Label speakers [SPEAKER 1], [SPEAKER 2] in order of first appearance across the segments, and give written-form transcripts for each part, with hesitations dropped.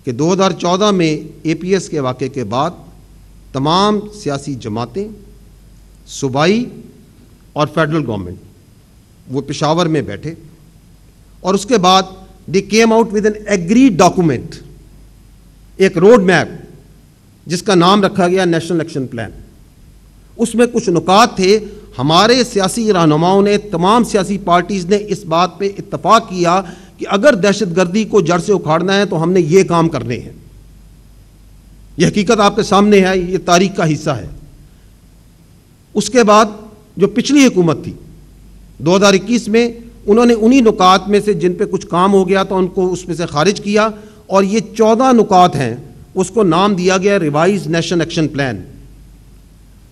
[SPEAKER 1] کہ 2014 میں اے P S کے واقعے کے بعد تمام سیاسی جماعتیں، صوبائی اور فیڈرل گورنمنٹ وہ پشاور میں بیٹھے اور اس کے بعد they came out with an agreed document، ایک روڈ میپ جس کا نام رکھا گیا نیشنل ایکشن پلان۔ اس میں کچھ نکات تھے، ہمارے سیاسی رہنماؤں نے، تمام سیاسی پارٹیز نے اس بات پہ اتفاق کیا کہ اگر دہشت گردی کو جڑ سے اکھاڑنا ہے تو ہم نے یہ کام کرنے ہیں۔ یہ حقیقت آپ کے سامنے ہے، یہ تاریخ کا حصہ ہے۔ اس کے بعد جو پچھلی حکومت تھی 2021 میں، انہوں نے انہی نکات میں سے جن پہ کچھ کام ہو گیا تو ان کو اس میں سے خارج کیا، اور یہ 14 نکات ہیں، اس کو نام دیا گیا ریوائز نیشنل ایکشن پلان۔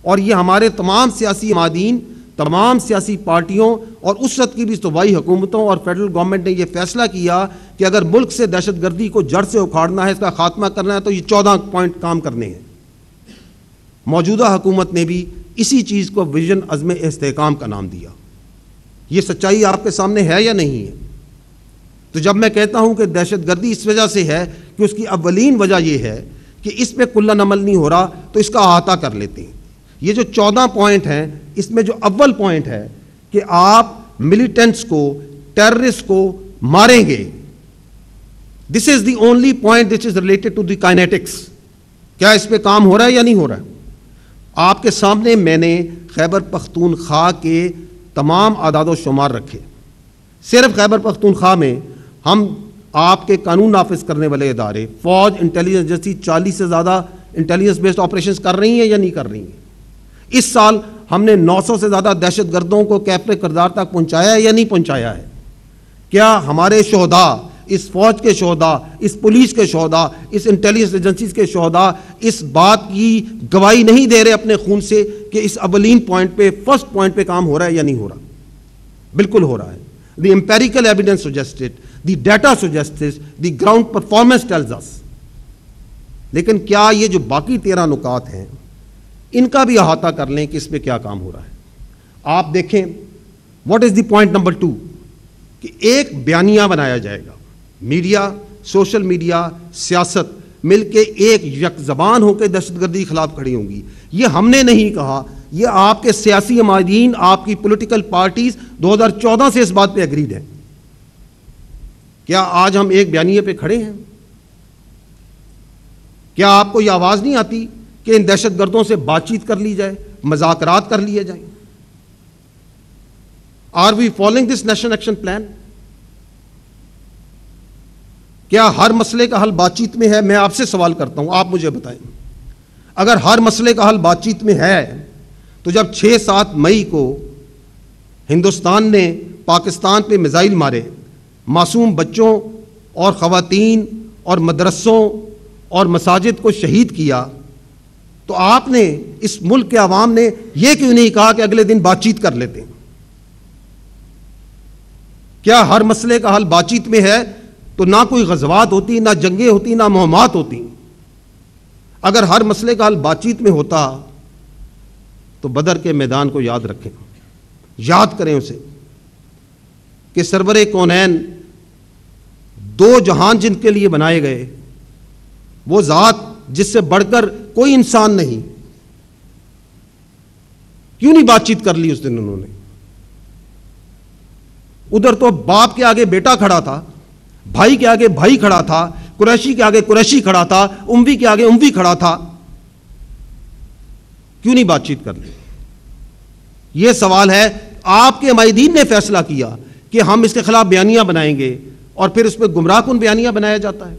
[SPEAKER 1] اور یہ ہمارے تمام سیاسی عمادین، تمام سیاسی پارٹیوں اور اس وقت کی بھی صوبائی حکومتوں اور فیڈرل گورنمنٹ نے یہ فیصلہ کیا کہ اگر ملک سے دہشت گردی کو جڑ سے اکھاڑنا ہے، اس کا خاتمہ کرنا ہے، تو یہ 14 پوائنٹ کام کرنے ہیں۔ موجودہ حکومت نے بھی اسی چیز کو ویژن عزم استحکام کا نام دیا۔ یہ سچائی آپ کے سامنے ہے یا نہیں ہے؟ تو جب میں کہتا ہوں کہ دہشت گردی اس وجہ سے ہے کہ اس کی اولین وجہ یہ ہے کہ اس پہ کلن عمل نہیں ہو رہا، تو اس کا احاطہ کر لیتے ہیں۔ یہ جو 14 پوائنٹ ہیں، اس میں جو اول پوائنٹ ہے کہ آپ ملیٹنٹس کو، ٹیررسٹ کو ماریں گے، this is the only point which is related to the kinetics. کیا اس پہ کام ہو رہا ہے یا نہیں ہو رہا ہے؟ آپ کے سامنے میں نے خیبر پختونخوا کے تمام اعداد و شمار رکھے۔ صرف خیبر پختونخوا میں ہم آپ کے قانون نافذ کرنے والے ادارے، فوج، انٹیلیجنس جیسی 40 سے زیادہ انٹیلیجنس بیسڈ آپریشنز کر رہی ہیں یا نہیں کر رہی ہیں؟ اس سال ہم نے 900 سے زیادہ دہشت گردوں کو کیفر کردار تک پہنچایا ہے یا نہیں پہنچایا ہے؟ کیا ہمارے شہداء، اس فوج کے شہداء، اس پولیس کے شہداء، اس انٹیلیجنس ایجنسیز کے شہداء اس بات کی گواہی نہیں دے رہے اپنے خون سے کہ اس اولین پوائنٹ پہ، فرسٹ پوائنٹ پہ کام ہو رہا ہے یا نہیں ہو رہا؟ بالکل ہو رہا ہے۔ The empirical evidence suggests it, the data suggests it, the ground performance tells us۔ لیکن کیا یہ جو باقی 13 نکات ہیں ان کا بھی احاطہ کر لیں کہ اس پہ کیا کام ہو رہا ہے؟ آپ دیکھیں what is the point number 2 کہ ایک بیانیہ بنایا جائے گا، میڈیا، سوشل میڈیا، سیاست مل کے ایک یک زبان ہو کے دہشت گردی کے خلاف کھڑی ہوں گی۔ یہ ہم نے نہیں کہا، یہ آپ کے سیاسی عمادین، آپ کی پولیٹیکل پارٹیز 2014 سے اس بات پہ اگریڈ ہیں۔ کیا آج ہم ایک بیانیے پہ کھڑے ہیں؟ کیا آپ کو یہ آواز نہیں آتی کہ ان دہشت گردوں سے بات چیت کر لی جائے، مذاکرات کر لیے جائیں؟ Are we following this national action plan? کیا ہر مسئلے کا حل بات چیت میں ہے؟ میں آپ سے سوال کرتا ہوں، آپ مجھے بتائیں۔ اگر ہر مسئلے کا حل بات چیت میں ہے تو جب 6-7 مئی کو ہندوستان نے پاکستان پہ میزائل مارے، معصوم بچوں اور خواتین اور مدرسوں اور مساجد کو شہید کیا، تو آپ نے، اس ملک کے عوام نے یہ کیوں نہیں کہا کہ اگلے دن بات چیت کر لیتے ہیں؟ کیا ہر مسئلے کا حل بات چیت میں ہے تو نہ کوئی غزوات ہوتی، نہ جنگیں ہوتی، نہ مہمات ہوتی؟ اگر ہر مسئلے کا حل بات چیت میں ہوتا تو بدر کے میدان کو یاد رکھیں، یاد کریں اسے کہ سرور کونین، 2 جہان جن کے لیے بنائے گئے، وہ ذات جس سے بڑھ کر کوئی انسان نہیں، کیوں نہیں بات چیت کر لی اس دن انہوں نے؟ ادھر تو باپ کے آگے بیٹا کھڑا تھا، بھائی کے آگے بھائی کھڑا تھا، قریشی کے آگے قریشی کھڑا تھا، اموی کے آگے اموی کھڑا تھا، کیوں نہیں بات چیت کر لی؟ یہ سوال ہے۔ آپ کے عمائدین نے فیصلہ کیا کہ ہم اس کے خلاف بیانیہ بنائیں گے، اور پھر اس پہ گمراہ کن بیانیہ بنایا جاتا ہے۔